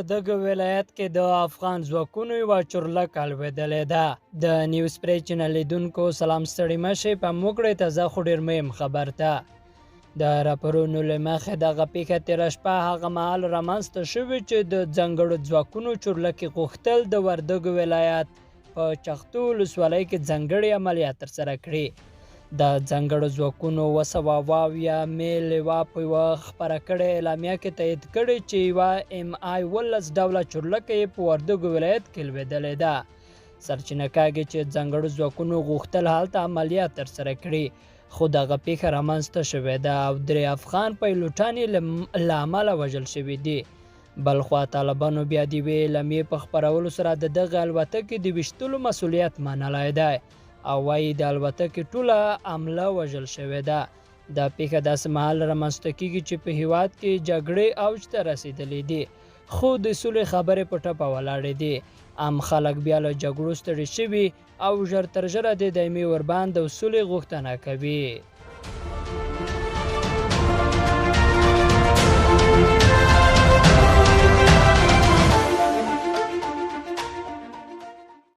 وردګو ولایت کې د افغان ځواکونو یوه چورلکه لوېدلې ده. د نیوز پری چینل لیدونکو سلام ستړي مشئ، په موږ کړئ تازه خو ډېر مهم خبر ته. د راپورونو له مخې دغه پیښه تېره شپه هغه مهال رامنځته شوې چې د ځانګړو ځواکونو چورلکې غوښتل د وردګو ولایت په چختو ولسوالۍ کې ځانګړي عملیات ترسره کړي. د ځانګړو ځواکونو 270 مې لوا په یوه خپره کړې اعلامیه کې تایید کړی چې یوه MI-12 ډوله چورلکه یې په وردګو ولایت کې لوېدلې ده. سرچینه کاږي چې ځانګړو ځواکونو غوښتل هلته عملیات ترسره کړي، خو دغه پیښه رامنځته شوې ده او 3 افغان پیلوټان یې له امله وژل شوي دي. بلخوا طالبانو بیا د یوې اعلامیې په خپرولو سره د دغه الوتکې د ویشتلو مسؤلیت منلی دی او وایي د الوتکې ټوله عمله وژل شوې ده. دا پیښه داسې مهال رامنځته کیږي چې په هیواد کې جګړې اوج ته رسېدلې دي، خو د سولې خبرې په ټپه ولاړې دي. عام خلک بیا له جګړو ستړي شوي او ژر تر ژره د دایمي وربند او سولې غوښتنه کوي.